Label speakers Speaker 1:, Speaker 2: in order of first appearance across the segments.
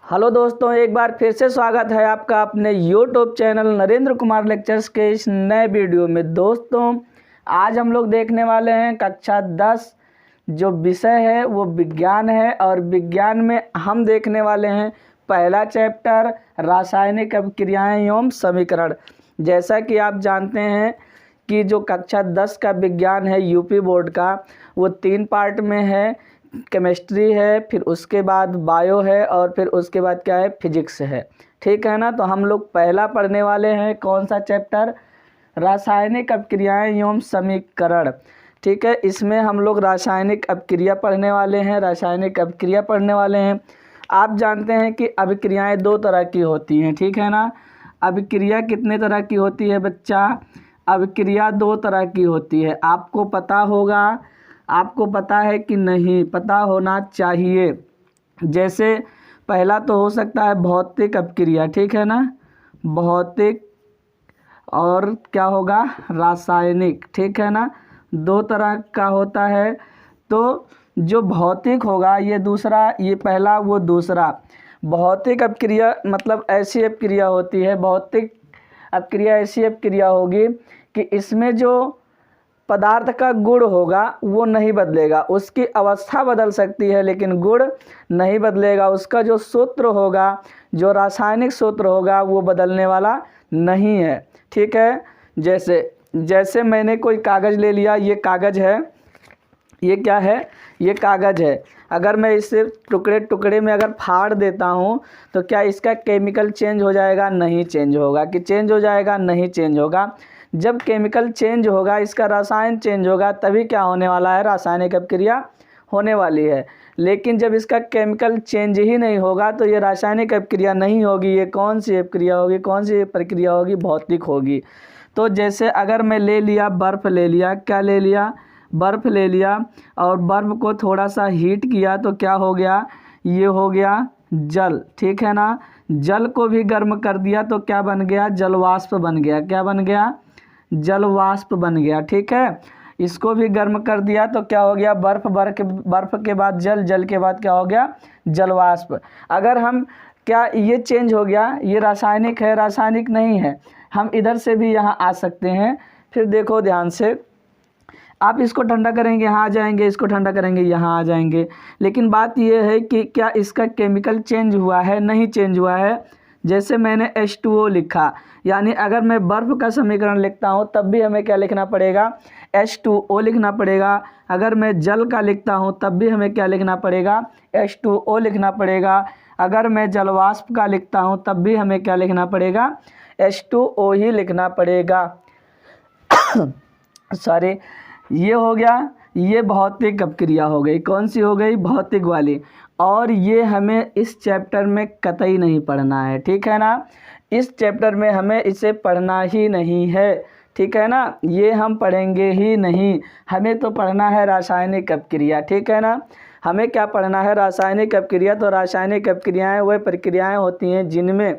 Speaker 1: Hello दोस्तों, एक बार फिर से स्वागत है आपका अपने YouTube channel Narendra Kumar lectures के इस नए वीडियो में। दोस्तों, आज हम लोग देखने वाले हैं कक्षा 10 जो विषय है वो विज्ञान है, और विज्ञान में हम देखने वाले हैं पहला चैप्टर रासायनिक अभिक्रियाएं एवं समीकरण। जैसा कि आप जानते हैं कि जो कक्षा 10 का विज्ञान है यूपी बोर्ड का, वो 3 पार्ट में है। केमिस्ट्री है, फिर उसके बाद बायो है, और फिर उसके बाद क्या है, फिजिक्स है। ठीक है ना। तो हम लोग पहला पढ़ने वाले हैं कौन सा चैप्टर, रासायनिक अभिक्रियाएं एवं समीकरण। ठीक है, इसमें हम लोग रासायनिक अभिक्रिया पढ़ने वाले हैं। आप जानते हैं कि अभिक्रियाएं 2 तरह की होती हैं। ठीक है ना। अभिक्रिया कितने तरह की होती है बच्चा? अभिक्रिया 2 तरह की होती है। आपको पता होगा, आपको पता है कि नहीं, पता होना चाहिए। जैसे पहला तो हो सकता है भौतिक अभिक्रिया, ठीक है ना, भौतिक, और क्या होगा, रासायनिक। ठीक है ना, 2 तरह का होता है। तो जो भौतिक होगा ये दूसरा, ये पहला वो दूसरा। भौतिक अभिक्रिया मतलब ऐसी अभिक्रिया होती है, भौतिक अभिक्रिया ऐसी अभिक्रिया होगी कि इसमें जो पदार्थ का गुण होगा वो नहीं बदलेगा। उसकी अवस्था बदल सकती है लेकिन गुण नहीं बदलेगा। उसका जो सूत्र होगा, जो रासायनिक सूत्र होगा, वो बदलने वाला नहीं है। ठीक है। जैसे मैंने कोई कागज़ ले लिया, ये कागज़ है, ये क्या है, ये कागज़ है। अगर मैं इसे टुकड़े टुकड़े में अगर फाड़ देता हूँ तो क्या इसका केमिकल चेंज हो जाएगा? नहीं चेंज होगा। कि चेंज हो जाएगा? नहीं चेंज होगा। जब केमिकल चेंज होगा, इसका रसायन चेंज होगा, तभी क्या होने वाला है, रासायनिक अभिक्रिया होने वाली है। लेकिन जब इसका केमिकल चेंज ही नहीं होगा तो ये रासायनिक अभिक्रिया नहीं होगी। ये कौन सी अभिक्रिया होगी, कौन सी प्रक्रिया होगी? भौतिक होगी। तो जैसे अगर मैं ले लिया, बर्फ़ ले लिया, क्या ले लिया, बर्फ़ ले लिया, और बर्फ़ को थोड़ा सा हीट किया तो क्या हो गया, ये हो गया जल। ठीक है ना। जल को भी गर्म कर दिया तो क्या बन गया, जलवाष्प बन गया। क्या बन गया? जलवाष्प बन गया। ठीक है। इसको भी गर्म कर दिया तो क्या हो गया, बर्फ़ के बाद जल, जल के बाद क्या हो गया, जलवाष्प। अगर हम, क्या ये चेंज हो गया, ये रासायनिक है, रासायनिक नहीं है। हम इधर से भी यहाँ आ सकते हैं। फिर देखो ध्यान से, आप इसको ठंडा करेंगे यहाँ आ जाएंगे, इसको ठंडा करेंगे यहाँ आ जाएंगे। लेकिन बात यह है कि क्या इसका केमिकल चेंज हुआ है? नहीं चेंज हुआ है। जैसे मैंने H2O लिखा, यानी अगर मैं बर्फ़ का समीकरण लिखता हूँ तब भी हमें क्या लिखना पड़ेगा, H2O लिखना पड़ेगा। अगर मैं जल का लिखता हूँ तब भी हमें क्या लिखना पड़ेगा, H2O लिखना पड़ेगा। अगर मैं जलवाष्प का लिखता हूँ तब भी हमें क्या लिखना पड़ेगा, H2O ही लिखना पड़ेगा। सॉरी, ये हो गया, ये भौतिक अभिक्रिया हो गई। कौन सी हो गई? भौतिक वाली। और ये हमें इस चैप्टर में कतई नहीं पढ़ना है। ठीक है ना। इस चैप्टर में हमें इसे पढ़ना ही नहीं है। ठीक है ना, ये हम पढ़ेंगे ही नहीं। हमें तो पढ़ना है रासायनिक अभिक्रिया। ठीक है ना। हमें क्या पढ़ना है, रासायनिक अभिक्रिया। तो रासायनिक अभिक्रियाएं वह प्रक्रियाएं होती हैं जिनमें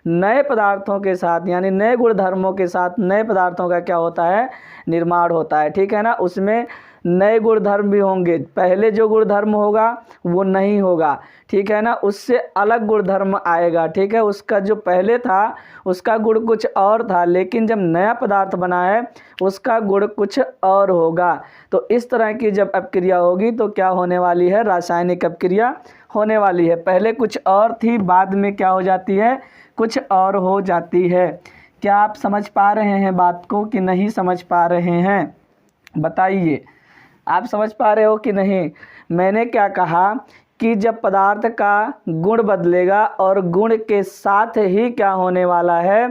Speaker 1: नए पदार्थों के साथ, यानी नए गुणधर्मों के साथ नए पदार्थों का क्या होता है, निर्माण होता है। ठीक है ना। उसमें नए गुणधर्म भी होंगे। पहले जो गुणधर्म होगा वो नहीं होगा। ठीक है ना। उससे अलग गुणधर्म आएगा। ठीक है। उसका जो पहले था उसका गुण कुछ और था, लेकिन जब नया पदार्थ बना है उसका गुण कुछ और होगा। तो इस तरह की जब अभिक्रिया होगी तो क्या होने वाली है, रासायनिक अभिक्रिया होने वाली है। पहले कुछ और थी, बाद में क्या हो जाती है, कुछ और हो जाती है। क्या आप समझ पा रहे हैं बात को कि नहीं समझ पा रहे हैं? बताइए, आप समझ पा रहे हो कि नहीं? मैंने क्या कहा कि जब पदार्थ का गुण बदलेगा और गुण के साथ ही क्या होने वाला है,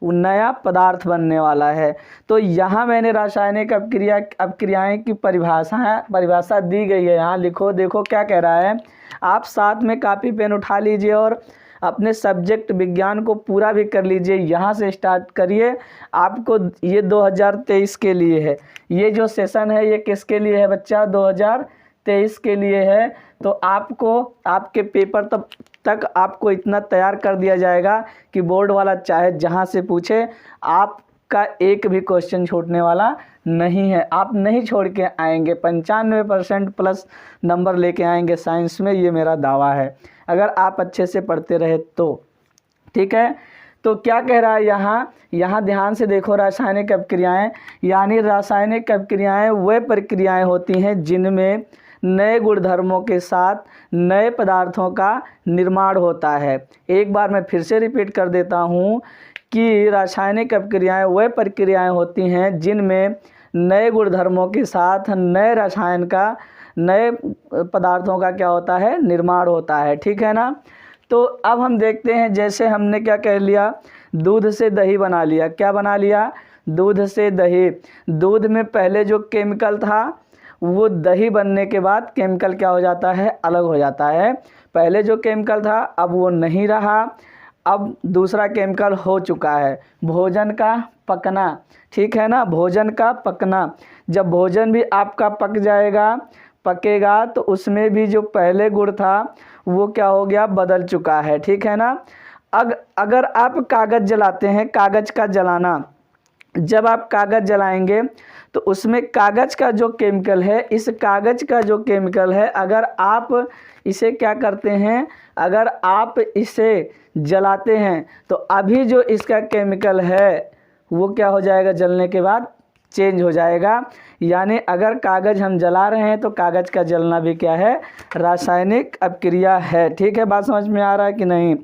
Speaker 1: वो नया पदार्थ बनने वाला है। तो यहाँ मैंने रासायनिक अभिक्रियाएं की परिभाषा दी गई है। यहाँ लिखो, देखो क्या कह रहा है। आप साथ में कापी पेन उठा लीजिए और अपने सब्जेक्ट विज्ञान को पूरा भी कर लीजिए। यहाँ से स्टार्ट करिए। आपको ये 2023 के लिए है, ये जो सेशन है ये किसके लिए है बच्चा, 2023 के लिए है। तो आपको आपके पेपर तक आपको इतना तैयार कर दिया जाएगा कि बोर्ड वाला चाहे जहाँ से पूछे, आपका एक भी क्वेश्चन छूटने वाला नहीं है। आप नहीं छोड़ के आएंगे, 95% प्लस नंबर लेके आएंगे साइंस में, ये मेरा दावा है। अगर आप अच्छे से पढ़ते रहे तो। ठीक है, तो क्या कह रहा है यहाँ ध्यान से देखो, रासायनिक अपक्रियाएं, यानी रासायनिक अपक्रियाएं वह प्रक्रियाएं होती हैं जिनमें नए गुणधर्मों के साथ नए पदार्थों का निर्माण होता है। एक बार मैं फिर से रिपीट कर देता हूँ कि रासायनिक अपक्रियाएं वह प्रक्रियाएं होती हैं जिनमें नए गुणधर्मों के साथ नए रसायन का, नए पदार्थों का क्या होता है, निर्माण होता है। ठीक है ना। तो अब हम देखते हैं, जैसे हमने क्या कह लिया, दूध से दही बना लिया। क्या बना लिया? दूध से दही। दूध में पहले जो केमिकल था वो दही बनने के बाद केमिकल क्या हो जाता है, अलग हो जाता है। पहले जो केमिकल था अब वो नहीं रहा, अब दूसरा केमिकल हो चुका है, भोजन का पकना। ठीक है ना, भोजन का पकना। जब भोजन भी आपका पकेगा तो उसमें भी जो पहले गुण था वो क्या हो गया, बदल चुका है। ठीक है ना। अगर आप कागज़ जलाते हैं, कागज़ का जलाना, जब आप कागज़ जलाएंगे तो उसमें कागज़ का जो केमिकल है, इस कागज़ का जो केमिकल है, अगर आप इसे क्या करते हैं, अगर आप इसे जलाते हैं तो अभी जो इसका केमिकल है वो क्या हो जाएगा, जलने के बाद चेंज हो जाएगा। यानी अगर कागज़ हम जला रहे हैं तो कागज़ का जलना भी क्या है, रासायनिक अपक्रिया है। ठीक है, बात समझ में आ रहा है कि नहीं।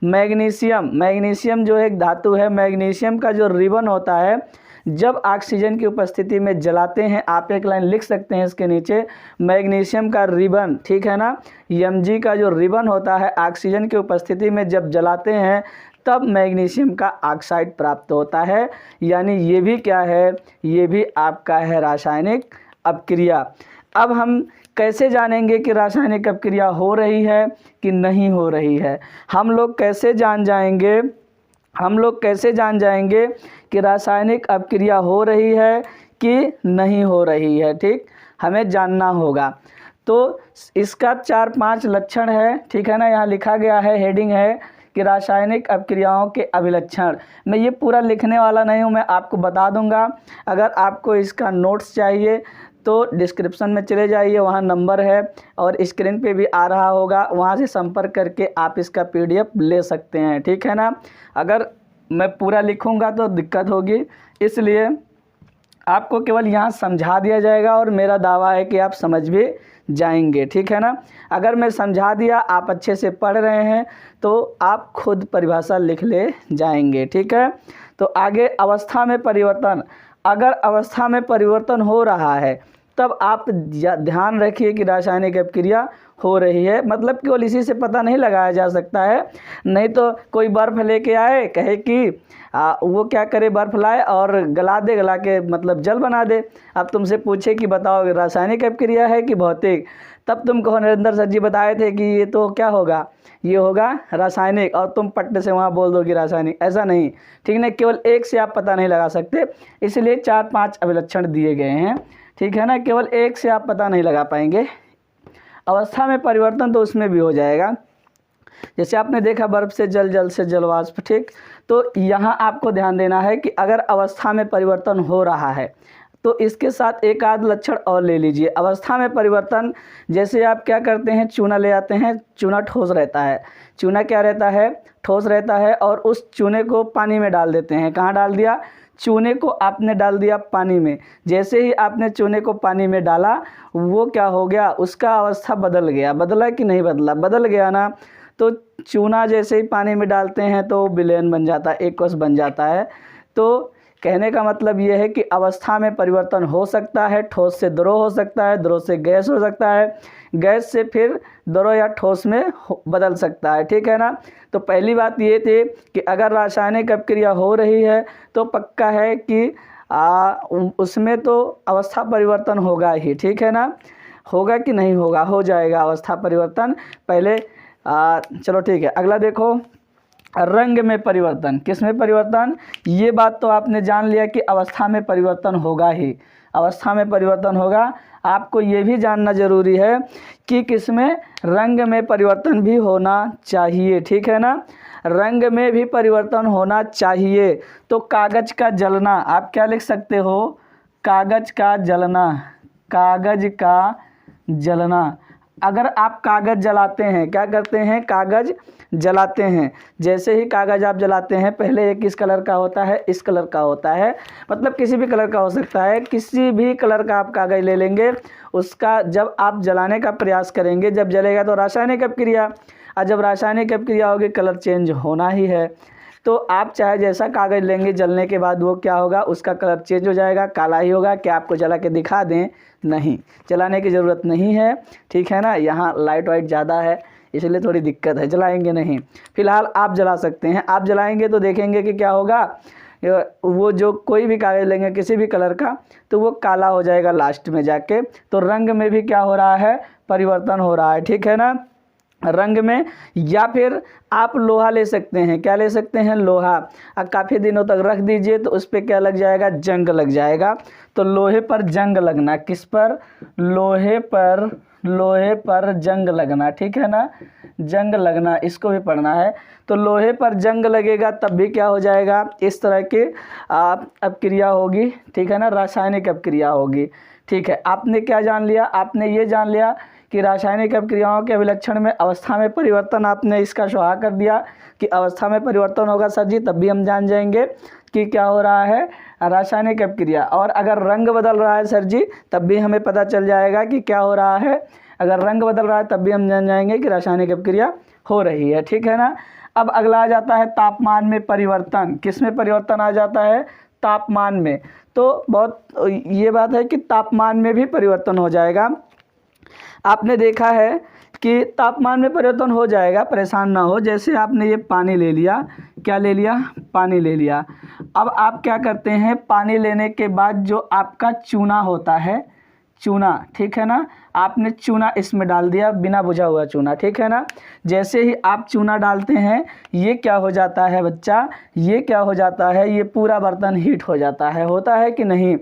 Speaker 1: मैग्नीशियम जो एक धातु है, मैग्नीशियम का जो रिबन होता है, जब ऑक्सीजन की उपस्थिति में जलाते हैं, आप एक लाइन लिख सकते हैं इसके नीचे, मैग्नीशियम का रिबन। ठीक है ना, Mg का जो रिबन होता है ऑक्सीजन की उपस्थिति में जब जलाते हैं तब मैग्नीशियम का ऑक्साइड प्राप्त होता है। यानी ये भी क्या है, ये भी आपका है रासायनिक अपक्रिया। अब हम कैसे जानेंगे कि रासायनिक अपक्रिया हो रही है कि नहीं हो रही है? हम लोग कैसे जान जाएंगे कि रासायनिक अपक्रिया हो रही है कि नहीं हो रही है? ठीक, हमें जानना होगा। तो इसका 4-5 लक्षण है। ठीक है ना, यहाँ लिखा गया है, हेडिंग है कि रासायनिक अपक्रियाओं के अभिलक्षण। मैं ये पूरा लिखने वाला नहीं हूँ, मैं आपको बता दूंगा। अगर आपको इसका नोट्स चाहिए तो डिस्क्रिप्शन में चले जाइए, वहाँ नंबर है और स्क्रीन पे भी आ रहा होगा, वहाँ से संपर्क करके आप इसका PDF ले सकते हैं। ठीक है ना। अगर मैं पूरा लिखूँगा तो दिक्कत होगी, इसलिए आपको केवल यहाँ समझा दिया जाएगा और मेरा दावा है कि आप समझ भी जाएंगे। ठीक है ना। अगर मैं समझा दिया, आप अच्छे से पढ़ रहे हैं तो आप खुद परिभाषा लिख ले जाएंगे। ठीक है। तो आगे, अवस्था में परिवर्तन। अगर अवस्था में परिवर्तन हो रहा है तब आप ध्यान रखिए कि रासायनिक अपक्रिया हो रही है। मतलब केवल इसी से पता नहीं लगाया जा सकता है, नहीं तो कोई बर्फ़ लेके आए, कहे कि वो क्या करे, बर्फ़ लाए और गला के मतलब जल बना दे। अब तुमसे पूछे कि बताओ रासायनिक अपक्रिया है कि भौतिक, तब तुम कहो नरेंद्र सर जी बताए थे कि ये तो क्या होगा, ये होगा रासायनिक, और तुम पट्टे से वहाँ बोल दो कि रासायनिक। ऐसा नहीं, ठीक है। केवल एक से आप पता नहीं लगा सकते, इसलिए 4-5 अभिलक्षण दिए गए हैं। ठीक है ना, केवल एक से आप पता नहीं लगा पाएंगे। अवस्था में परिवर्तन तो उसमें भी हो जाएगा, जैसे आपने देखा बर्फ़ से जल, जल से जलवाष्प। ठीक, तो यहाँ आपको ध्यान देना है कि अगर अवस्था में परिवर्तन हो रहा है तो इसके साथ एक आध लक्षण और ले लीजिए। अवस्था में परिवर्तन, जैसे आप क्या करते हैं, चूना ले आते हैं, चूना ठोस रहता है, चूना क्या रहता है, ठोस रहता है, और उस चूने को पानी में डाल देते हैं। कहाँ डाल दिया, चूने को आपने डाल दिया पानी में। जैसे ही आपने चूने को पानी में डाला, वो क्या हो गया, उसका अवस्था बदल गया। बदला कि नहीं बदला, बदल गया ना। तो चूना जैसे ही पानी में डालते हैं तो विलयन बन जाता है, एक्वस बन जाता है। तो कहने का मतलब ये है कि अवस्था में परिवर्तन हो सकता है, ठोस से द्रव हो सकता है, द्रव से गैस हो सकता है, गैस से फिर द्रव या ठोस में बदल सकता है। ठीक है ना। तो पहली बात ये थी कि अगर रासायनिक अपक्रिया हो रही है तो पक्का है कि उसमें तो अवस्था परिवर्तन होगा ही। ठीक है ना, होगा कि नहीं होगा, हो जाएगा अवस्था परिवर्तन। पहले चलो ठीक है, अगला देखो, रंग में परिवर्तन। किस में परिवर्तन, ये बात तो आपने जान लिया कि अवस्था में परिवर्तन होगा ही, अवस्था में परिवर्तन होगा। आपको ये भी जानना ज़रूरी है कि किसमें, रंग में परिवर्तन भी होना चाहिए। ठीक है ना, रंग में भी परिवर्तन होना चाहिए। तो कागज़ का जलना, आप क्या लिख सकते हो, कागज़ का जलना, कागज़ का जलना। अगर आप कागज़ जलाते हैं, क्या करते हैं, कागज़ जलाते हैं, जैसे ही कागज़ आप जलाते हैं, पहले ये किस कलर का होता है, इस कलर का होता है, मतलब किसी भी कलर का हो सकता है, किसी भी कलर का आप कागज़ ले लेंगे, उसका जब आप जलाने का प्रयास करेंगे, जब जलेगा तो रासायनिक अपक्रिया, और जब रासायनिक अपक्रिया होगी कलर चेंज होना ही है। तो आप चाहे जैसा कागज़ लेंगे, जलने के बाद वो क्या होगा, उसका कलर चेंज हो जाएगा, काला ही होगा। क्या आपको जला के दिखा दें? नहीं, जलाने की ज़रूरत नहीं है, ठीक है ना। यहाँ लाइट वाइट ज़्यादा है इसलिए थोड़ी दिक्कत है, जलाएंगे नहीं। फ़िलहाल आप जला सकते हैं। आप जलाएंगे तो देखेंगे कि क्या होगा, वो जो कोई भी कागज़ लेंगे किसी भी कलर का, तो वो काला हो जाएगा लास्ट में जाके। तो रंग में भी क्या हो रहा है, परिवर्तन हो रहा है, ठीक है ना, रंग में। या फिर आप लोहा ले सकते हैं, क्या ले सकते हैं, लोहा। अब काफ़ी दिनों तक रख दीजिए तो उस पर क्या लग जाएगा, जंग लग जाएगा। तो लोहे पर जंग लगना, किस पर, लोहे पर जंग लगना, ठीक है ना, जंग लगना, इसको भी पढ़ना है। तो लोहे पर जंग लगेगा तब भी क्या हो जाएगा, इस तरह की अपक्रिया होगी, ठीक है ना, रासायनिक अपक्रिया होगी। ठीक है, आपने क्या जान लिया, आपने ये जान लिया कि रासायनिक अपक्रियाओं के अभिलक्षण में अवस्था में परिवर्तन, आपने इसका सुहा कर दिया कि अवस्था में परिवर्तन होगा सर जी, तब भी हम जान जाएंगे कि क्या हो रहा है, रासायनिक अपक्रिया। और अगर रंग बदल रहा है सर जी, तब भी हमें पता चल जाएगा कि क्या हो रहा है, अगर रंग बदल रहा है तब भी हम जान जाएंगे कि रासायनिक अपक्रिया हो रही है, ठीक है ना। अब अगला आ जाता है तापमान में परिवर्तन। किस में परिवर्तन आ जाता है, तापमान में। तो बहुत ये बात है कि तापमान में भी परिवर्तन हो जाएगा। आपने देखा है कि तापमान में परिवर्तन हो जाएगा, परेशान ना हो। जैसे आपने ये पानी ले लिया, क्या ले लिया, पानी ले लिया। अब आप क्या करते हैं, पानी लेने के बाद जो आपका चूना होता है, चूना, ठीक है ना, आपने चूना इसमें डाल दिया, बिना बुझा हुआ चूना, ठीक है ना। जैसे ही आप चूना डालते हैं, ये क्या हो जाता है बच्चा, ये क्या हो जाता है, ये पूरा बर्तन हीट हो जाता है, होता है कि नहीं।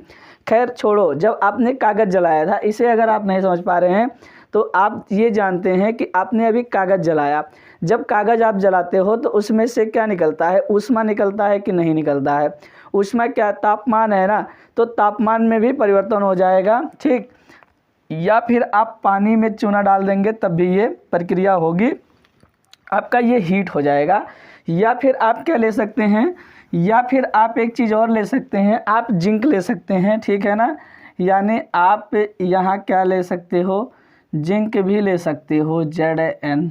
Speaker 1: खैर छोड़ो, जब आपने कागज़ जलाया था, इसे अगर आप नहीं समझ पा रहे हैं तो आप ये जानते हैं कि आपने अभी कागज़ जलाया। जब कागज़ आप जलाते हो तो उसमें से क्या निकलता है, ऊष्मा निकलता है कि नहीं निकलता है। ऊष्मा क्या, तापमान है ना, तो तापमान में भी परिवर्तन हो जाएगा, ठीक। या फिर आप पानी में चूना डाल देंगे तब भी ये प्रक्रिया होगी, आपका ये हीट हो जाएगा। या फिर आप क्या ले सकते हैं, या फिर आप एक चीज़ और ले सकते हैं, आप जिंक ले सकते हैं, ठीक है ना। यानी आप यहाँ क्या ले सकते हो, जिंक भी ले सकते हो, ZN,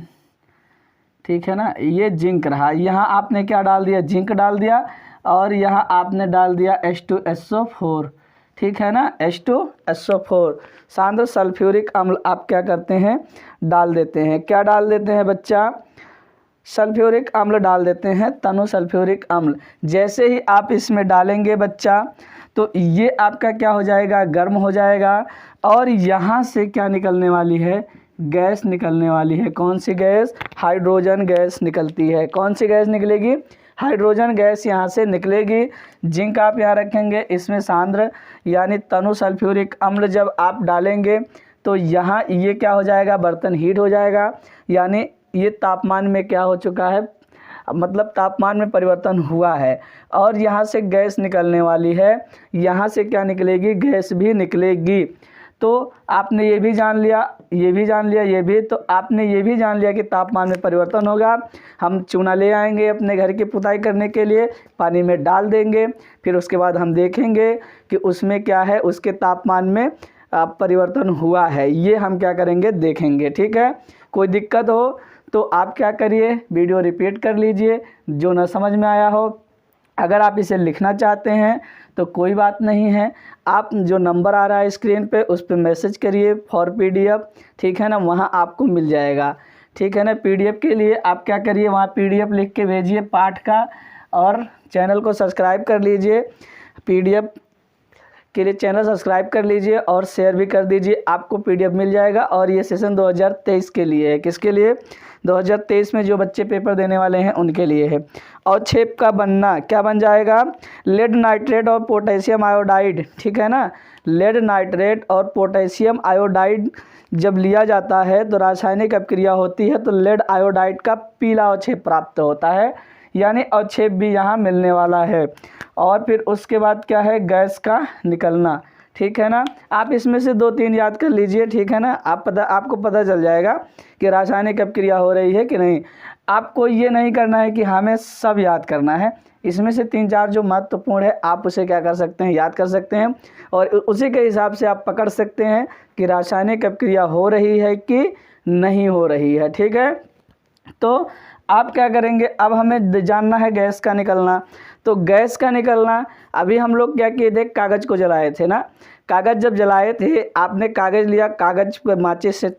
Speaker 1: ठीक है ना। ये जिंक रहा, यहाँ आपने क्या डाल दिया, जिंक डाल दिया, और यहाँ आपने डाल दिया H2SO4, ठीक है ना, H2SO4, सांद्र सल्फ्यूरिक अम्ल आप क्या करते हैं, डाल देते हैं। क्या डाल देते हैं बच्चा, सल्फ्यूरिक अम्ल डाल देते हैं, तनु सल्फ्यूरिक अम्ल। जैसे ही आप इसमें डालेंगे बच्चा, तो ये आपका क्या हो जाएगा, गर्म हो जाएगा। और यहाँ से क्या निकलने वाली है, गैस निकलने वाली है। कौन सी गैस, हाइड्रोजन गैस निकलती है। कौन सी गैस निकलेगी, हाइड्रोजन गैस यहाँ से निकलेगी। जिंक आप यहाँ रखेंगे, इसमें सांद्र यानी तनु सल्फ्यूरिक अम्ल जब आप डालेंगे तो यहाँ ये क्या हो जाएगा, बर्तन हीट हो जाएगा। यानी ये तापमान में क्या हो चुका है, मतलब तापमान में परिवर्तन हुआ है। और यहाँ से गैस निकलने वाली है, यहाँ से क्या निकलेगी, गैस भी निकलेगी। तो आपने ये भी जान लिया, ये भी जान लिया, ये भी, तो आपने ये भी जान लिया कि तापमान में परिवर्तन होगा। हम चूना ले आएंगे अपने घर की पुताई करने के लिए, पानी में डाल देंगे, फिर उसके बाद हम देखेंगे कि उसमें क्या है, उसके तापमान में परिवर्तन हुआ है। ये हम क्या करेंगे, देखेंगे, ठीक है। कोई दिक्कत हो तो आप क्या करिए, वीडियो रिपीट कर लीजिए, जो न समझ में आया हो। अगर आप इसे लिखना चाहते हैं तो कोई बात नहीं है, आप जो नंबर आ रहा है स्क्रीन पे उस पर मैसेज करिए फॉर PDF, ठीक है ना, वहाँ आपको मिल जाएगा, ठीक है ना। PDF के लिए आप क्या करिए, वहाँ PDF लिख के भेजिए पाठ का, और चैनल को सब्सक्राइब कर लीजिए। PDF के लिए चैनल सब्सक्राइब कर लीजिए और शेयर भी कर दीजिए, आपको PDF मिल जाएगा। और ये सेशन 2023 के लिए है, किसके लिए, 2023 में जो बच्चे पेपर देने वाले हैं उनके लिए है। और छेप का बनना क्या बन जाएगा, लेड नाइट्रेट और पोटेशियम आयोडाइड, ठीक है ना। लेड नाइट्रेट और पोटेशियम आयोडाइड जब लिया जाता है तो रासायनिक अपक्रिया होती है, तो लेड आयोडाइड का पीला अवक्षेप प्राप्त होता है, यानी अवक्षेप भी यहाँ मिलने वाला है। और फिर उसके बाद क्या है, गैस का निकलना, ठीक है ना। आप इसमें से 2-3 याद कर लीजिए, ठीक है ना। आपको पता चल जाएगा कि रासायनिक अपक्रिया हो रही है कि नहीं। आपको ये नहीं करना है कि हमें सब याद करना है, इसमें से 3-4 जो महत्वपूर्ण है आप उसे क्या कर सकते हैं, याद कर सकते हैं, और उसी के हिसाब से आप पकड़ सकते हैं कि रासायनिक अपक्रिया हो रही है कि नहीं हो रही है, ठीक है। तो आप क्या करेंगे, अब हमें जानना है गैस का निकलना। तो गैस का निकलना, अभी हम लोग क्या किए थे, कागज़ को जलाए थे ना। कागज़ जब जलाए थे, आपने कागज़ लिया, कागज़ पर माचिस से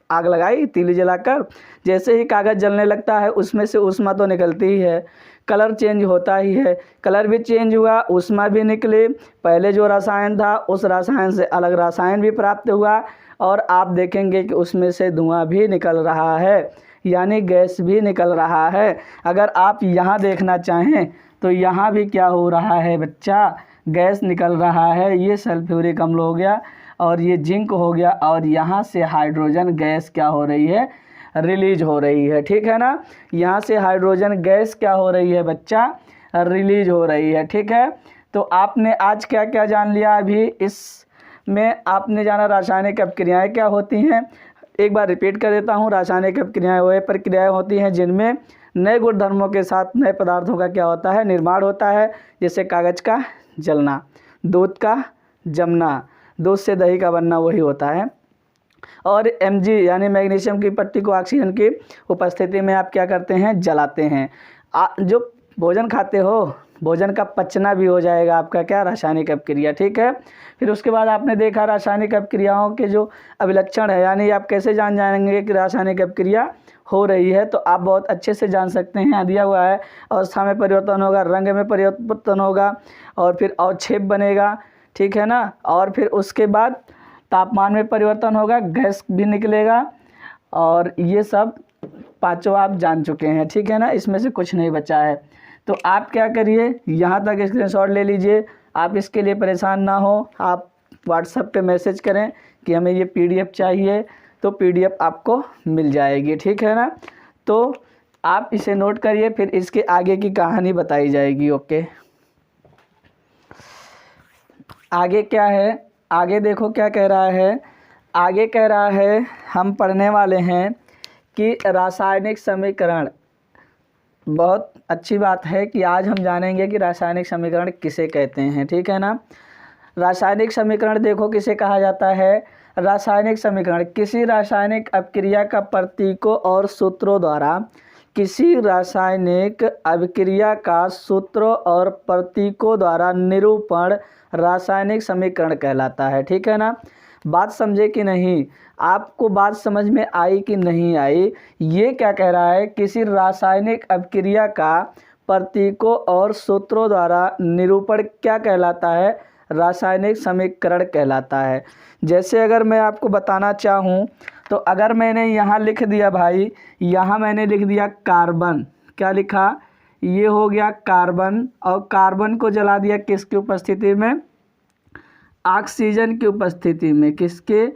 Speaker 1: आग लगाई तीली जलाकर। जैसे ही कागज़ जलने लगता है उसमें से ऊष्मा तो निकलती ही है, कलर चेंज होता ही है, कलर भी चेंज हुआ, ऊष्मा भी निकली। पहले जो रसायन था उस रसायन से अलग रसायन भी प्राप्त हुआ, और आप देखेंगे कि उसमें से धुआं भी निकल रहा है, यानी गैस भी निकल रहा है। अगर आप यहाँ देखना चाहें तो यहाँ भी क्या हो रहा है बच्चा, गैस निकल रहा है। ये सल्फ्यूरिक अम्ल हो गया और ये जिंक हो गया, और यहाँ से हाइड्रोजन गैस क्या हो रही है, रिलीज हो रही है, ठीक है ना। यहाँ से हाइड्रोजन गैस क्या हो रही है बच्चा, रिलीज हो रही है, ठीक है। तो आपने आज क्या क्या जान लिया, अभी इसमें आपने जाना रासायनिक अपक्रियाएँ क्या होती हैं। एक बार रिपीट कर देता हूँ, रासायनिक अपक्रियाएँ वह प्रक्रियाएँ होती हैं जिनमें नए गुणधर्मों के साथ नए पदार्थों का क्या होता है, निर्माण होता है। जैसे कागज़ का जलना, दूध का जमना, दूध से दही का बनना वही होता है। और Mg यानी मैग्नीशियम की पट्टी को ऑक्सीजन की उपस्थिति में आप क्या करते हैं, जलाते हैं। जो भोजन खाते हो, भोजन का पचना भी हो जाएगा आपका क्या, रासायनिक अपक्रिया, ठीक है। फिर उसके बाद आपने देखा रासायनिक अपक्रियाओं के जो अभिलक्षण है, यानी आप कैसे जान जाएंगे कि रासायनिक अपक्रिया हो रही है। तो आप बहुत अच्छे से जान सकते हैं, दिया हुआ है अवस्था में परिवर्तन होगा, रंग में परिवर्तन होगा, और फिर अवक्षेप बनेगा, ठीक है ना। और फिर उसके बाद तापमान में परिवर्तन होगा, गैस भी निकलेगा, और ये सब पांचों आप जान चुके हैं, ठीक है ना। इसमें से कुछ नहीं बचा है। तो आप क्या करिए, यहाँ तक स्क्रीनशॉट ले लीजिए। आप इसके लिए परेशान ना हो, आप व्हाट्सएप पे मैसेज करें कि हमें ये PDF चाहिए, तो PDF आपको मिल जाएगी, ठीक है ना। तो आप इसे नोट करिए, फिर इसके आगे की कहानी बताई जाएगी। ओके, आगे क्या है, आगे देखो क्या कह रहा है। आगे कह रहा है, हम पढ़ने वाले हैं कि रासायनिक समीकरण। बहुत अच्छी बात है कि आज हम जानेंगे कि रासायनिक समीकरण किसे कहते हैं, ठीक है ना। रासायनिक समीकरण देखो किसे कहा जाता है। रासायनिक समीकरण किसी रासायनिक अपक्रिया का प्रतीकों और सूत्रों द्वारा, किसी रासायनिक अभिक्रिया का सूत्रों और प्रतीकों द्वारा निरूपण रासायनिक समीकरण कहलाता है, ठीक है ना। बात समझे कि नहीं, आपको बात समझ में आई कि नहीं आई। ये क्या कह रहा है, किसी रासायनिक अपक्रिया का प्रतीकों और सूत्रों द्वारा निरूपण क्या कहलाता है, रासायनिक समीकरण कहलाता है। जैसे अगर मैं आपको बताना चाहूँ तो अगर मैंने यहाँ लिख दिया भाई, यहाँ मैंने लिख दिया कार्बन, क्या लिखा, ये हो गया कार्बन, और कार्बन को जला दिया किसकी उपस्थिति में, ऑक्सीजन की उपस्थिति में, किसके,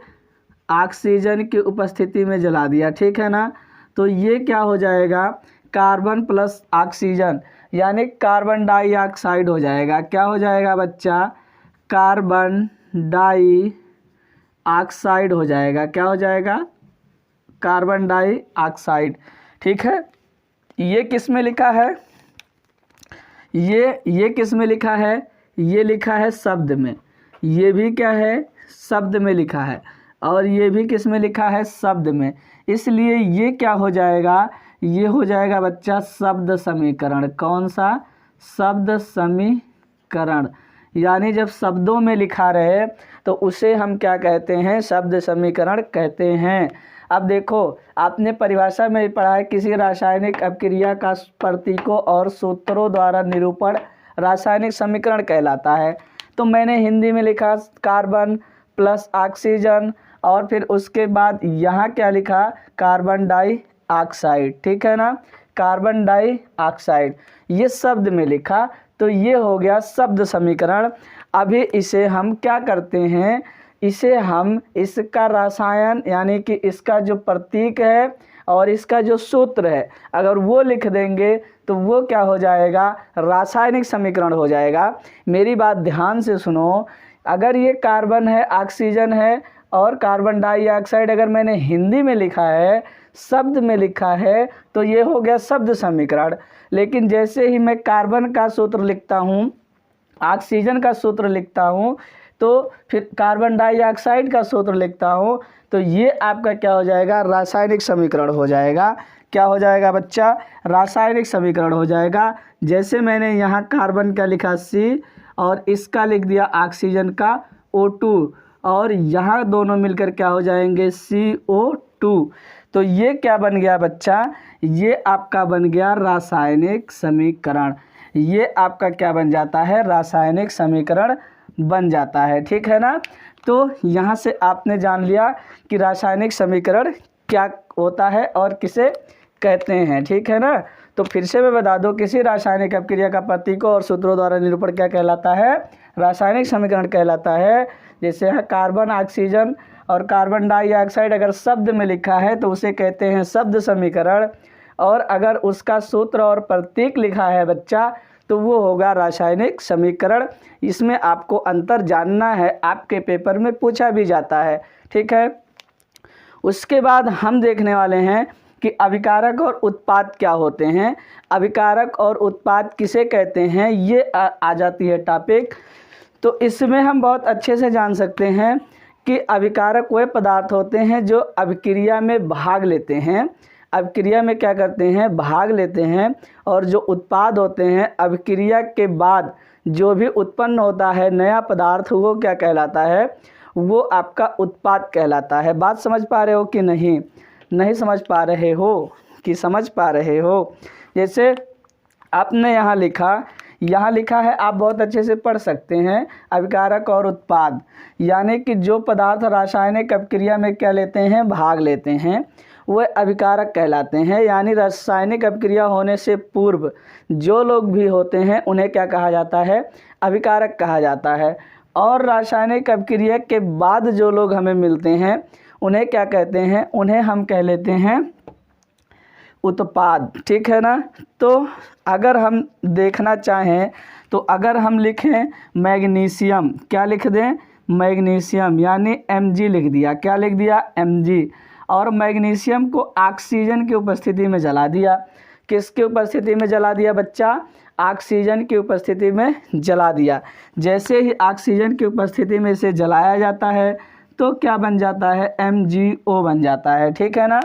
Speaker 1: ऑक्सीजन की उपस्थिति में जला दिया, ठीक है ना। तो ये क्या हो जाएगा, कार्बन प्लस ऑक्सीजन यानी कार्बन डाइऑक्साइड हो जाएगा। क्या हो जाएगा बच्चा, कार्बन डाइऑक्साइड हो जाएगा। क्या हो जाएगा, कार्बन डाइऑक्साइड, ठीक है। ये किस में लिखा है, ये किस में लिखा है, ये लिखा है शब्द में। ये भी क्या है, शब्द में लिखा है, और ये भी किस में लिखा है, शब्द में। इसलिए ये क्या हो जाएगा, ये हो जाएगा बच्चा शब्द समीकरण। कौन सा, शब्द समीकरण। यानी जब शब्दों में लिखा रहे तो उसे हम क्या कहते हैं, शब्द समीकरण कहते हैं। अब देखो, आपने परिभाषा में पढ़ा है, किसी रासायनिक अपक्रिया का प्रतीकों और सूत्रों द्वारा निरूपण रासायनिक समीकरण कहलाता है। तो मैंने हिंदी में लिखा कार्बन प्लस ऑक्सीजन, और फिर उसके बाद यहाँ क्या लिखा, कार्बन डाइऑक्साइड, ठीक है ना, कार्बन डाइऑक्साइड, ये शब्द में लिखा। तो ये हो गया शब्द समीकरण। अभी इसे हम क्या करते हैं, इसे हम इसका रसायन यानी कि इसका जो प्रतीक है और इसका जो सूत्र है, अगर वो लिख देंगे तो वो क्या हो जाएगा, रासायनिक समीकरण हो जाएगा। मेरी बात ध्यान से सुनो, अगर ये कार्बन है, ऑक्सीजन है और कार्बन डाइऑक्साइड अगर मैंने हिंदी में लिखा है, शब्द में लिखा है, तो ये हो गया शब्द समीकरण। लेकिन जैसे ही मैं कार्बन का सूत्र लिखता हूँ, ऑक्सीजन का सूत्र लिखता हूँ, तो फिर कार्बन डाइऑक्साइड का सूत्र लिखता हूँ, तो ये आपका क्या हो जाएगा, रासायनिक समीकरण हो जाएगा। क्या हो जाएगा बच्चा, रासायनिक समीकरण हो जाएगा। जैसे मैंने यहाँ कार्बन का लिखा C और इसका लिख दिया ऑक्सीजन का O2, और यहाँ दोनों मिलकर क्या हो जाएंगे, CO2। तो ये क्या बन गया बच्चा, ये आपका बन गया रासायनिक समीकरण। ये आपका क्या बन जाता है, रासायनिक समीकरण बन जाता है। ठीक है ना। तो यहाँ से आपने जान लिया कि रासायनिक समीकरण क्या होता है और किसे कहते हैं। ठीक है ना। तो फिर से मैं बता दूं, किसी रासायनिक अपक्रिया का प्रतीकों और सूत्रों द्वारा निरूपण क्या कहलाता है, रासायनिक समीकरण कहलाता है। जैसे है कार्बन, ऑक्सीजन और कार्बन डाइऑक्साइड अगर शब्द में लिखा है तो उसे कहते हैं शब्द समीकरण, और अगर उसका सूत्र और प्रतीक लिखा है बच्चा तो वो होगा रासायनिक समीकरण। इसमें आपको अंतर जानना है, आपके पेपर में पूछा भी जाता है। ठीक है। उसके बाद हम देखने वाले हैं कि अभिकारक और उत्पाद क्या होते हैं, अभिकारक और उत्पाद किसे कहते हैं, ये आ जाती है टॉपिक। तो इसमें हम बहुत अच्छे से जान सकते हैं कि अभिकारक वे पदार्थ होते हैं जो अभिक्रिया में भाग लेते हैं, अभिक्रिया में क्या करते हैं, भाग लेते हैं। और जो उत्पाद होते हैं, अभिक्रिया के बाद जो भी उत्पन्न होता है नया पदार्थ, वो क्या कहलाता है, वो आपका उत्पाद कहलाता है। बात समझ पा रहे हो कि नहीं, नहीं समझ पा रहे हो कि समझ पा रहे हो। जैसे आपने यहाँ लिखा है, आप बहुत अच्छे से पढ़ सकते हैं, अभिकारक और उत्पाद, यानी कि जो पदार्थ रासायनिक अपक्रिया में क्या लेते हैं, भाग लेते हैं, वह अभिकारक कहलाते हैं। यानी रासायनिक अपक्रिया होने से पूर्व जो लोग भी होते हैं उन्हें क्या कहा जाता है, अभिकारक कहा जाता है। और रासायनिक अपक्रिया के बाद जो लोग हमें मिलते हैं उन्हें क्या कहते हैं, उन्हें हम कह लेते हैं उत्पाद। ठीक है ना। तो अगर हम देखना चाहें तो अगर हम लिखें मैग्नीशियम, क्या लिख दें, मैग्नीशियम, यानी Mg लिख दिया। क्या लिख दिया, Mg। और मैग्नीशियम को ऑक्सीजन की उपस्थिति में जला दिया। किसकी उपस्थिति में जला दिया बच्चा, ऑक्सीजन की उपस्थिति में जला दिया। जैसे ही ऑक्सीजन की उपस्थिति में इसे जलाया जाता है तो क्या बन जाता है, MgO बन जाता है। ठीक है ना।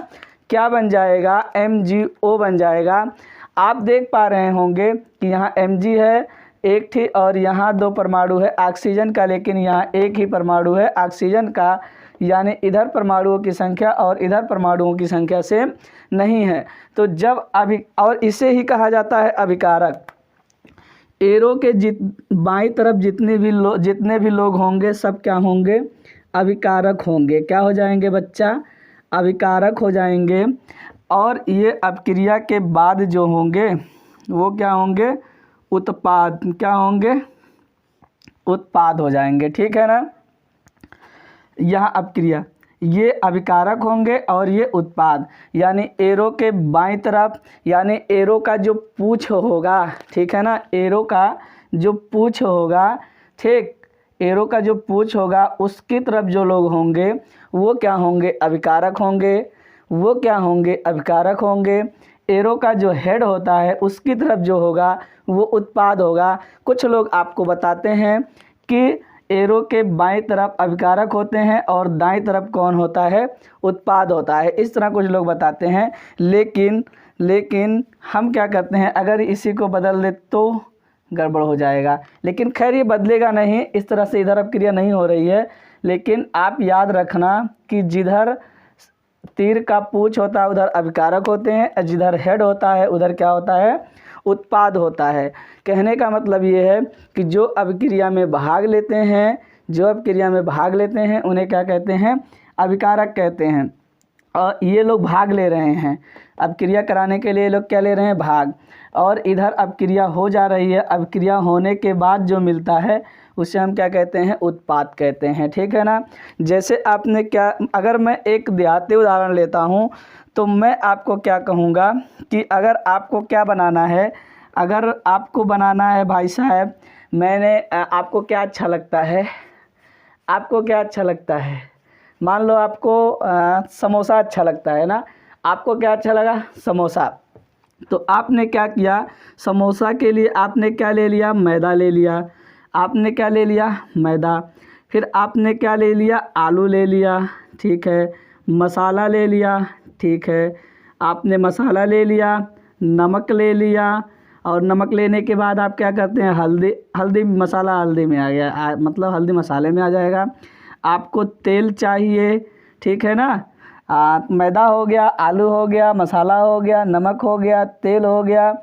Speaker 1: क्या बन जाएगा, MgO बन जाएगा। आप देख पा रहे होंगे कि यहाँ Mg है एक ही और यहाँ दो परमाणु है ऑक्सीजन का, लेकिन यहाँ एक ही परमाणु है ऑक्सीजन का, यानी इधर परमाणुओं की संख्या और इधर परमाणुओं की संख्या सेम नहीं है। तो जब और इसे ही कहा जाता है अभिकारक। एरो के बाईं तरफ जितने भी लोग होंगे सब क्या होंगे, अभिकारक होंगे। क्या हो जाएंगे बच्चा, अभिकारक हो जाएंगे। और ये अपक्रिया के बाद जो होंगे वो क्या होंगे, उत्पाद। क्या होंगे, उत्पाद हो जाएंगे। ठीक है ना। यहाँ अपक्रिया, ये अभिकारक होंगे और ये उत्पाद। यानी एरो के बाईं तरफ, यानी एरो का जो पूंछ होगा, ठीक है ना, एरो का जो पूंछ होगा, ठीक, एरो का जो पूंछ होगा उसकी तरफ जो लोग होंगे वो क्या होंगे, अभिकारक होंगे। वो क्या होंगे, अभिकारक होंगे। एरो का जो हेड होता है उसकी तरफ जो होगा वो उत्पाद होगा। कुछ लोग आपको बताते हैं कि एरो के बाईं तरफ अभिकारक होते हैं और दाईं तरफ कौन होता है, उत्पाद होता है। इस तरह कुछ लोग बताते हैं, लेकिन हम क्या करते हैं, अगर इसी को बदल दे तो गड़बड़ हो जाएगा। लेकिन खैर ये बदलेगा नहीं, इस तरह से इधर अपक्रिया नहीं हो रही है। लेकिन आप याद रखना कि जिधर तीर का पूंछ होता है उधर अभिकारक होते हैं, जिधर हेड होता है उधर क्या होता है, उत्पाद होता है। कहने का मतलब ये है कि जो अपक्रिया में भाग लेते हैं, जो अपक्रिया में भाग लेते हैं उन्हें क्या कहते हैं, अभिकारक कहते हैं। और ये लोग भाग ले रहे हैं, अपक्रिया कराने के लिए ये लोग क्या ले रहे हैं, भाग। और इधर अपक्रिया हो जा रही है, अपक्रिया होने के बाद जो मिलता है उसे हम क्या कहते हैं, उत्पाद कहते हैं। ठीक है ना। जैसे आपने क्या, अगर मैं एक देहाती उदाहरण लेता हूँ तो मैं आपको क्या कहूँगा कि अगर आपको क्या बनाना है, अगर आपको बनाना है भाई साहब, मैंने आपको क्या अच्छा लगता है, आपको क्या अच्छा लगता है? मान लो आपको समोसा अच्छा लगता है ना, आपको क्या अच्छा लगा? समोसा। तो आपने क्या किया, समोसा के लिए आपने क्या ले लिया? मैदा ले लिया। आपने क्या ले लिया? मैदा। फिर आपने क्या ले लिया? आलू ले लिया, ठीक है। मसाला ले लिया, ठीक है। आपने मसाला ले लिया, नमक ले लिया, और नमक लेने के बाद आप क्या करते हैं? हल्दी। हल्दी मसाला हल्दी में आ गया, मतलब हल्दी मसाले में आ जाएगा। आपको तेल चाहिए, ठीक है ना। मैदा हो गया, आलू हो गया, मसाला हो गया, नमक हो गया, तेल हो गया,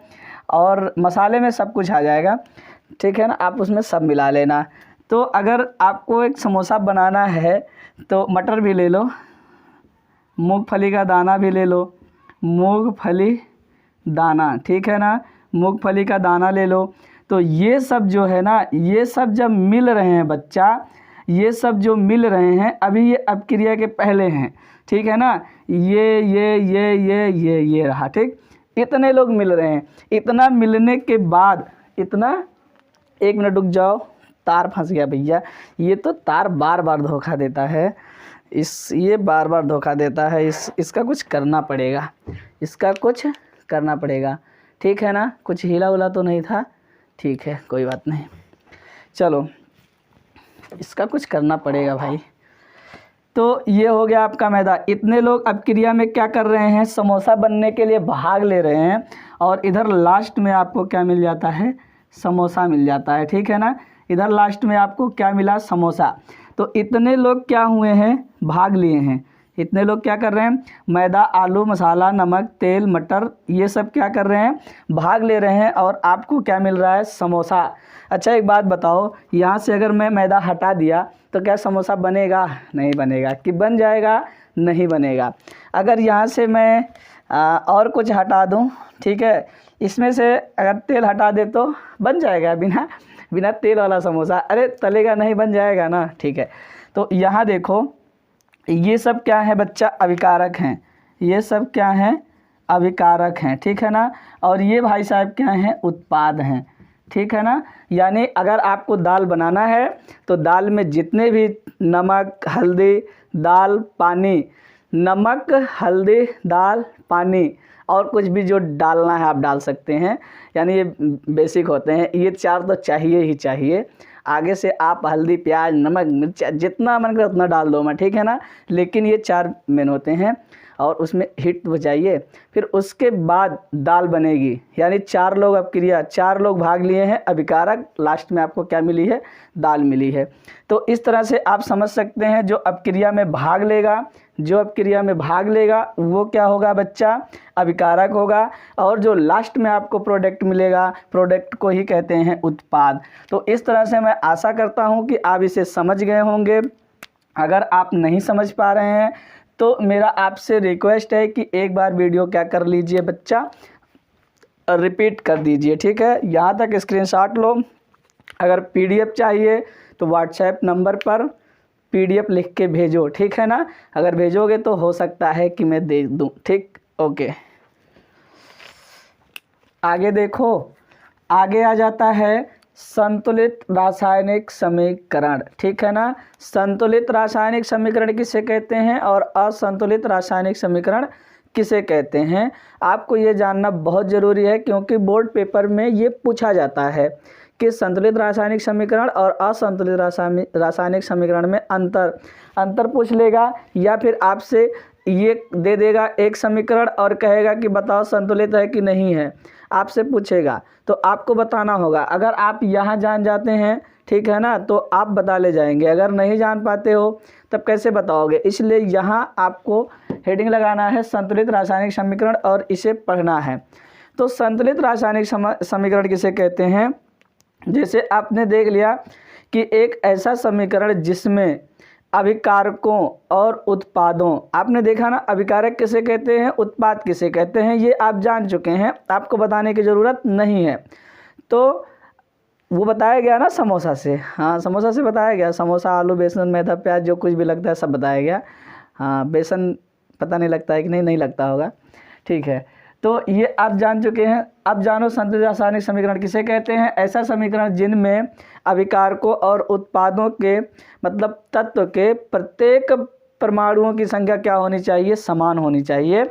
Speaker 1: और मसाले में सब कुछ आ जाएगा, ठीक है ना। आप उसमें सब मिला लेना। तो अगर आपको एक समोसा बनाना है तो मटर भी ले लो, मूंगफली का दाना भी ले लो, मूंगफली दाना, ठीक है ना। मूंगफली का दाना ले लो। तो ये सब जो है ना, ये सब जब मिल रहे हैं बच्चा, ये सब जो मिल रहे हैं, अभी ये अपक्रिया के पहले हैं, ठीक है ना। ये रहा, ठीक। इतने लोग मिल रहे हैं। इतना मिलने के बाद, इतना, 1 मिनट रुक जाओ, तार फंस गया भैया। ये तो तार बार बार धोखा देता है, ये बार बार धोखा देता है। इसका कुछ करना पड़ेगा, इसका कुछ करना पड़ेगा, ठीक है ना। कुछ हिला उला तो नहीं था, ठीक है, कोई बात नहीं। चलो, इसका कुछ करना पड़ेगा भाई। तो ये हो गया आपका मैदा। इतने लोग अब क्रिया में क्या कर रहे हैं? समोसा बनने के लिए भाग ले रहे हैं, और इधर लास्ट में आपको क्या मिल जाता है? समोसा मिल जाता है, ठीक है ना। इधर लास्ट में आपको क्या मिला? समोसा। तो इतने लोग क्या हुए हैं? भाग लिए हैं। इतने लोग क्या कर रहे हैं? मैदा, आलू, मसाला, नमक, तेल, मटर, ये सब क्या कर रहे हैं? भाग ले रहे हैं, और आपको क्या मिल रहा है? समोसा। अच्छा, एक बात बताओ, यहाँ से अगर मैं मैदा हटा दिया तो क्या समोसा बनेगा? नहीं बनेगा। कि बन जाएगा? नहीं बनेगा। अगर यहाँ से मैं और कुछ हटा दूँ, ठीक है, इसमें से अगर तेल हटा दे तो बन जाएगा बिना तेल वाला समोसा? अरे तलेगा नहीं, बन जाएगा ना, ठीक है। तो यहाँ देखो, ये सब क्या है बच्चा? अभिकारक हैं। ये सब क्या हैं? अभिकारक हैं, ठीक है ना। और ये भाई साहब क्या हैं? उत्पाद हैं, ठीक है ना। यानी अगर आपको दाल बनाना है तो दाल में जितने भी नमक, हल्दी, दाल, पानी, नमक, हल्दी, दाल, पानी, और कुछ भी जो डालना है आप डाल सकते हैं। यानी ये बेसिक होते हैं, ये 4 तो चाहिए ही चाहिए। आगे से आप हल्दी, प्याज, नमक, मिर्च जितना मन करे उतना डाल दो मैं, ठीक है ना। लेकिन ये 4 मेन होते हैं, और उसमें हिट बजाइए। फिर उसके बाद दाल बनेगी। यानी 4 लोग अब क्रिया, 4 लोग भाग लिए हैं, अभिकारक, लास्ट में आपको क्या मिली है? दाल मिली है। तो इस तरह से आप समझ सकते हैं, जो अपक्रिया में भाग लेगा, जो अपक्रिया में भाग लेगा वो क्या होगा बच्चा? अभिकारक होगा। और जो लास्ट में आपको प्रोडक्ट मिलेगा, प्रोडक्ट को ही कहते हैं उत्पाद। तो इस तरह से मैं आशा करता हूँ कि आप इसे समझ गए होंगे। अगर आप नहीं समझ पा रहे हैं तो मेरा आपसे रिक्वेस्ट है कि एक बार वीडियो क्या कर लीजिए बच्चा, रिपीट कर दीजिए, ठीक है। यहाँ तक स्क्रीनशॉट लो। अगर पीडीएफ चाहिए तो व्हाट्सएप नंबर पर पीडीएफ लिख के भेजो, ठीक है ना। अगर भेजोगे तो हो सकता है कि मैं दे दूँ, ठीक, ओके। आगे देखो, आगे आ जाता है संतुलित रासायनिक समीकरण, ठीक है ना। संतुलित रासायनिक समीकरण किसे कहते हैं और असंतुलित रासायनिक समीकरण किसे कहते हैं? आपको ये जानना बहुत ज़रूरी है, क्योंकि बोर्ड पेपर में ये पूछा जाता है कि संतुलित रासायनिक समीकरण और असंतुलित रासायनिक समीकरण में अंतर पूछ लेगा, या फिर आपसे ये दे देगा एक समीकरण और कहेगा कि बताओ संतुलित है कि नहीं है। आपसे पूछेगा तो आपको बताना होगा। अगर आप यहाँ जान जाते हैं, ठीक है ना, तो आप बता ले जाएंगे। अगर नहीं जान पाते हो तब कैसे बताओगे? इसलिए यहाँ आपको हेडिंग लगाना है संतुलित रासायनिक समीकरण और इसे पढ़ना है। तो संतुलित रासायनिक समीकरण किसे कहते हैं? जैसे आपने देख लिया कि एक ऐसा समीकरण जिसमें अभिकारकों और उत्पादों, आपने देखा ना, अभिकारक किसे कहते हैं, उत्पाद किसे कहते हैं, ये आप जान चुके हैं, आपको बताने की ज़रूरत नहीं है। तो वो बताया गया ना समोसा से, हाँ समोसा से बताया गया। समोसा, आलू, बेसन, मैदा, प्याज, जो कुछ भी लगता है सब बताया गया। हाँ, बेसन पता नहीं लगता है कि नहीं लगता होगा, ठीक है। तो ये आप जान चुके हैं। अब जानो संतुलित रासायनिक समीकरण किसे कहते हैं। ऐसा समीकरण जिनमें अभिकारकों और उत्पादों के मतलब तत्व के प्रत्येक परमाणुओं की संख्या क्या होनी चाहिए, समान होनी चाहिए।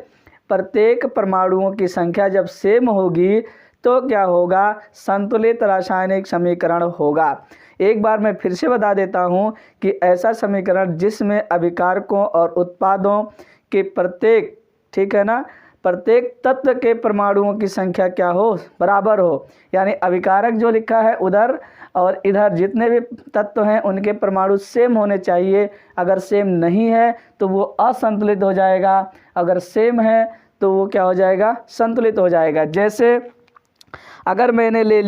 Speaker 1: प्रत्येक परमाणुओं की संख्या जब सेम होगी तो क्या होगा, संतुलित रासायनिक समीकरण होगा। एक बार मैं फिर से बता देता हूँ कि ऐसा समीकरण जिसमें अभिकारकों और उत्पादों के प्रत्येक, ठीक है ना, प्रत्येक तत्व के परमाणुओं की संख्या क्या हो, बराबर हो। यानी अभिकारक जो लिखा है उधर और इधर जितने भी तत्व हैं उनके परमाणु सेम होने चाहिए। अगर सेम नहीं है तो वो असंतुलित हो जाएगा, अगर सेम है तो वो क्या हो जाएगा, संतुलित हो जाएगा। जैसे अगर मैंने ले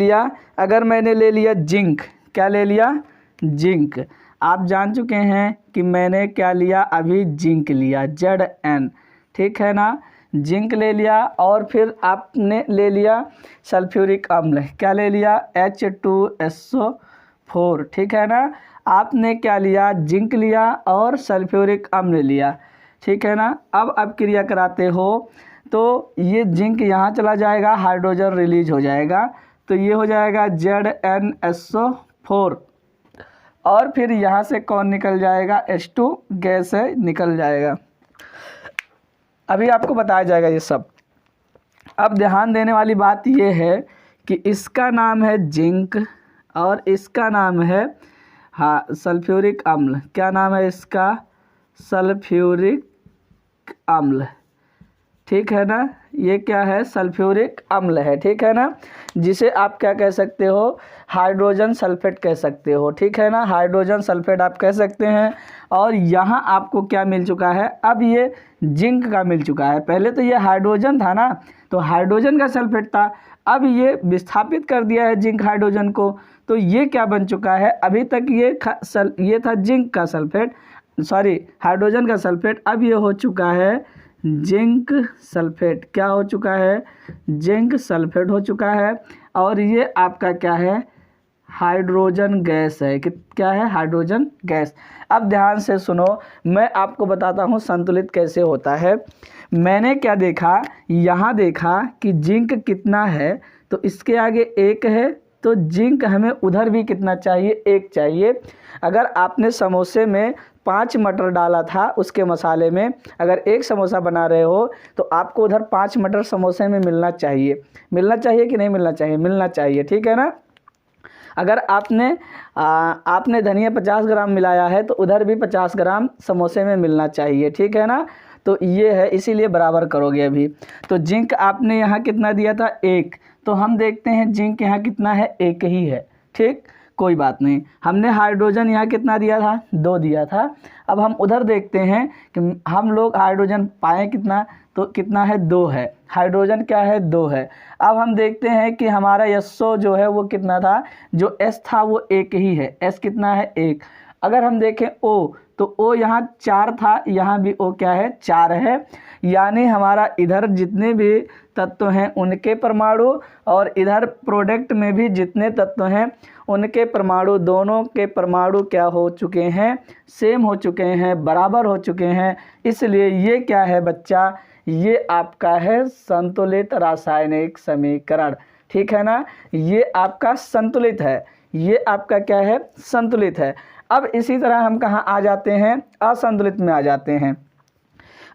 Speaker 1: लिया जिंक, क्या ले लिया, जिंक। आप जान चुके हैं कि मैंने क्या लिया, अभी जिंक लिया, Zn, ठीक है ना, जिंक ले लिया। और फिर आपने ले लिया सल्फ्यूरिक अम्ल, क्या ले लिया, H2SO4, ठीक है ना। आपने क्या लिया, जिंक लिया और सल्फ्यूरिक अम्ल लिया, ठीक है ना। अब आप क्रिया कराते हो तो ये जिंक यहाँ चला जाएगा, हाइड्रोजन रिलीज हो जाएगा, तो ये हो जाएगा ZnSO4 और फिर यहाँ से कौन निकल जाएगा, H2 गैस है, निकल जाएगा। अभी आपको बताया जाएगा ये सब। अब ध्यान देने वाली बात ये है कि इसका नाम है जिंक और इसका नाम है सल्फ्यूरिक अम्ल। क्या नाम है इसका, सल्फ्यूरिक अम्ल, ठीक है ना। ये क्या है, सल्फ्यूरिक अम्ल है, ठीक है ना, जिसे आप क्या कह सकते हो, हाइड्रोजन सल्फेट कह सकते हो, ठीक है ना, हाइड्रोजन सल्फेट आप कह सकते हैं। और यहाँ आपको क्या मिल चुका है, अब ये जिंक का मिल चुका है। पहले तो ये हाइड्रोजन था ना, तो हाइड्रोजन का सल्फेट था, अब ये विस्थापित कर दिया है जिंक हाइड्रोजन को, तो ये क्या बन चुका है, अभी तक ये था जिंक का सल्फेट, सॉरी हाइड्रोजन का सल्फेट, अब ये हो चुका है जिंक सल्फेट। क्या हो चुका है, जिंक सल्फेट हो चुका है। और ये आपका क्या है, हाइड्रोजन गैस है, कि क्या है, हाइड्रोजन गैस। अब ध्यान से सुनो, मैं आपको बताता हूँ संतुलित कैसे होता है। मैंने क्या देखा, यहाँ देखा कि जिंक कितना है, तो इसके आगे एक है, तो जिंक हमें उधर भी कितना चाहिए, एक चाहिए। अगर आपने समोसे में 5 मटर डाला था उसके मसाले में, अगर एक समोसा बना रहे हो तो आपको उधर 5 मटर समोसे में मिलना चाहिए कि नहीं मिलना चाहिए, मिलना चाहिए, ठीक है ना। अगर आपने धनिया 50 ग्राम मिलाया है तो उधर भी 50 ग्राम समोसे में मिलना चाहिए, ठीक है ना। तो ये है, इसीलिए बराबर करोगे अभी। तो जिंक आपने यहाँ कितना दिया था, 1, तो हम देखते हैं जिंक यहाँ कितना है, 1 ही है, ठीक, कोई बात नहीं। हमने हाइड्रोजन यहाँ कितना दिया था, 2 दिया था। अब हम उधर देखते हैं कि हम लोग हाइड्रोजन पाएँ कितना, तो कितना है, 2 है, हाइड्रोजन क्या है, 2 है। अब हम देखते हैं कि हमारा SO जो है वो कितना था, जो S था वो 1 ही है, S कितना है, 1। अगर हम देखें O, तो O यहाँ 4 था, यहाँ भी O क्या है, 4 है। यानी हमारा इधर जितने भी तत्व हैं उनके परमाणु और इधर प्रोडक्ट में भी जितने तत्व हैं उनके परमाणु, दोनों के परमाणु क्या हो चुके हैं, सेम हो चुके हैं, बराबर हो चुके हैं। इसलिए ये क्या है बच्चा, ये आपका है संतुलित रासायनिक समीकरण, ठीक है ना। ये आपका संतुलित है, ये आपका क्या है, संतुलित है। अब इसी तरह हम कहाँ आ जाते हैं, असंतुलित में आ जाते हैं।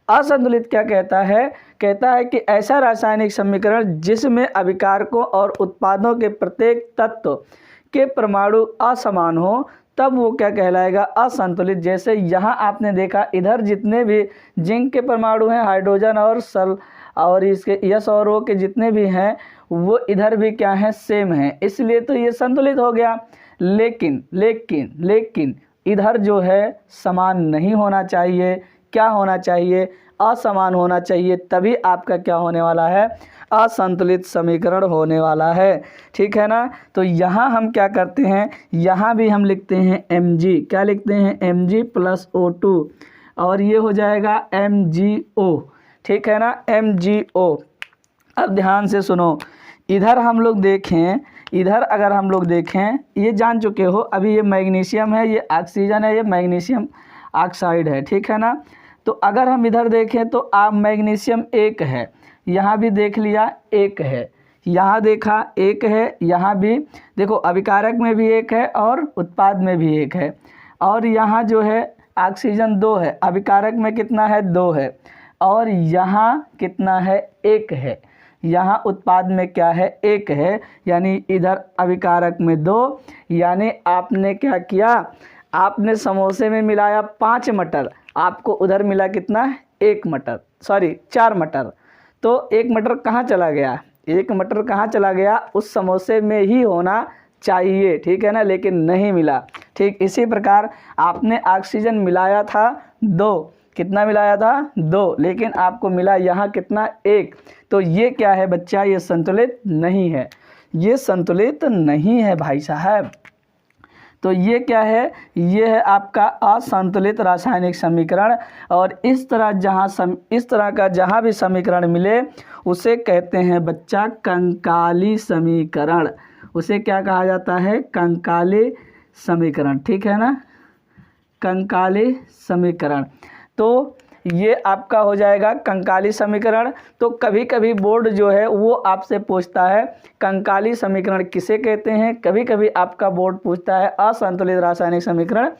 Speaker 1: असंतुलित क्या कहता है, कहता है कि ऐसा रासायनिक समीकरण जिसमें अभिकारकों और उत्पादों के प्रत्येक तत्व के परमाणु असमान हो, तब वो क्या कहलाएगा, असंतुलित। जैसे यहाँ आपने देखा इधर जितने भी जिंक के परमाणु हैं, हाइड्रोजन और इसके S और O के जितने भी हैं वो इधर भी क्या हैं, सेम हैं, इसलिए तो ये संतुलित हो गया। लेकिन लेकिन लेकिन इधर जो है समान नहीं होना चाहिए, क्या होना चाहिए, असमान होना चाहिए, तभी आपका क्या होने वाला है, असंतुलित समीकरण होने वाला है, ठीक है ना। तो यहाँ हम क्या करते हैं, यहाँ भी हम लिखते हैं Mg, क्या लिखते हैं, Mg + O2 और ये हो जाएगा MgO, ठीक है ना, MgO। अब ध्यान से सुनो, इधर हम लोग देखें, इधर अगर हम लोग देखें, ये जान चुके हो अभी ये मैग्नीशियम है, ये ऑक्सीजन है, ये मैग्नीशियम ऑक्साइड है, ठीक है ना। तो अगर हम इधर देखें तो मैग्नीशियम 1 है, यहाँ भी देख लिया एक है, यहाँ देखा एक है, यहाँ भी देखो अभिकारक में भी एक है और उत्पाद में भी एक है। और यहाँ जो है ऑक्सीजन 2 है, अभिकारक में कितना है 2 है, और यहाँ कितना है 1 है, यहाँ उत्पाद में क्या है 1 है, यानी इधर अभिकारक में 2, यानी आपने क्या किया, आपने समोसे में मिलाया 5 मटर, आपको उधर मिला कितना 1 मटर, सॉरी 4 मटर। तो 1 मटर कहाँ चला गया, 1 मटर कहाँ चला गया, उस समोसे में ही होना चाहिए, ठीक है ना, लेकिन नहीं मिला। ठीक इसी प्रकार आपने ऑक्सीजन मिलाया था 2, कितना मिलाया था 2, लेकिन आपको मिला यहाँ कितना 1। तो ये क्या है बच्चा, ये संतुलित नहीं है, ये संतुलित नहीं है भाई साहब। तो ये क्या है, ये है आपका असंतुलित रासायनिक समीकरण। और इस तरह का जहाँ भी समीकरण मिले उसे कहते हैं बच्चा कंकाली समीकरण। उसे क्या कहा जाता है, कंकाली समीकरण, ठीक है ना, कंकाली समीकरण। तो ये आपका हो जाएगा कंकाली समीकरण। तो कभी कभी बोर्ड जो है वो आपसे पूछता है कंकाली समीकरण किसे कहते हैं, कभी कभी आपका बोर्ड पूछता है असंतुलित रासायनिक समीकरण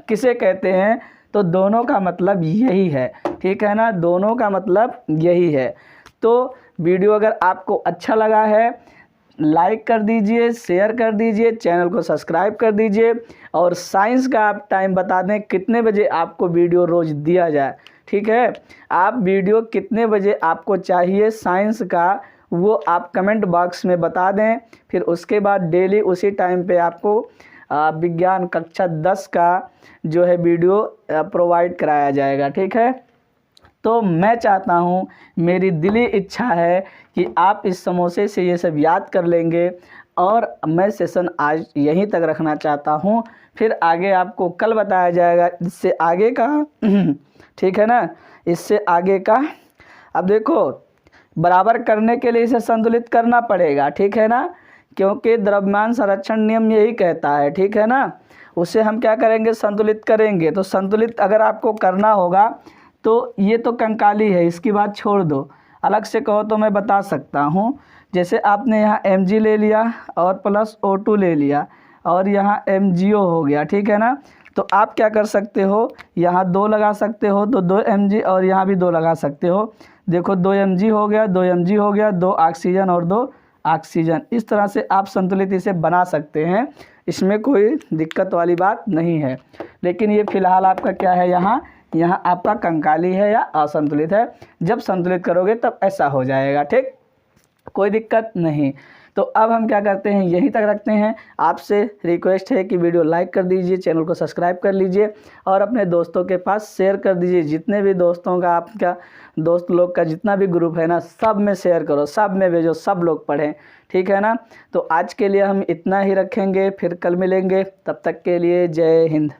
Speaker 1: किसे कहते हैं। तो दोनों का मतलब यही है, ठीक है ना, दोनों का मतलब यही है। तो वीडियो अगर आपको अच्छा लगा है लाइक कर दीजिए, शेयर कर दीजिए, चैनल को सब्सक्राइब कर दीजिए, और साइंस का आप टाइम बता दें कितने बजे आपको वीडियो रोज़ दिया जाए, ठीक है। आप वीडियो कितने बजे आपको चाहिए साइंस का वो आप कमेंट बॉक्स में बता दें, फिर उसके बाद डेली उसी टाइम पे आपको विज्ञान कक्षा 10 का जो है वीडियो प्रोवाइड कराया जाएगा, ठीक है। तो मैं चाहता हूँ, मेरी दिली इच्छा है कि आप इस समोसे से ये सब याद कर लेंगे, और मैं सेशन आज यहीं तक रखना चाहता हूँ, फिर आगे आपको कल बताया जाएगा इससे आगे का ठीक है ना, इससे आगे का। अब देखो बराबर करने के लिए इसे संतुलित करना पड़ेगा, ठीक है ना, क्योंकि द्रव्यमान संरक्षण नियम यही कहता है, ठीक है ना। उसे हम क्या करेंगे, संतुलित करेंगे। तो संतुलित अगर आपको करना होगा तो ये तो कंकाली है, इसकी बात छोड़ दो, अलग से कहो तो मैं बता सकता हूँ। जैसे आपने यहाँ Mg ले लिया और प्लस O2 ले लिया, और यहाँ MgO हो गया, ठीक है ना। तो आप क्या कर सकते हो, यहाँ 2 लगा सकते हो, तो 2 Mg, और यहाँ भी 2 लगा सकते हो। देखो 2 Mg हो गया, 2 Mg हो गया, 2 ऑक्सीजन और 2 ऑक्सीजन। इस तरह से आप संतुलित इसे बना सकते हैं, इसमें कोई दिक्कत वाली बात नहीं है। लेकिन ये फिलहाल आपका क्या है, यहाँ आपका कंकाली है या असंतुलित है। जब संतुलित करोगे तब ऐसा हो जाएगा, ठीक, कोई दिक्कत नहीं। तो अब हम क्या करते हैं, यहीं तक रखते हैं। आपसे रिक्वेस्ट है कि वीडियो लाइक कर दीजिए, चैनल को सब्सक्राइब कर लीजिए, और अपने दोस्तों के पास शेयर कर दीजिए। जितने भी दोस्तों का, आपका दोस्त लोग का जितना भी ग्रुप है ना, सब में शेयर करो, सब में भेजो, सब लोग पढ़ें, ठीक है ना। तो आज के लिए हम इतना ही रखेंगे, फिर कल मिलेंगे, तब तक के लिए जय हिंद।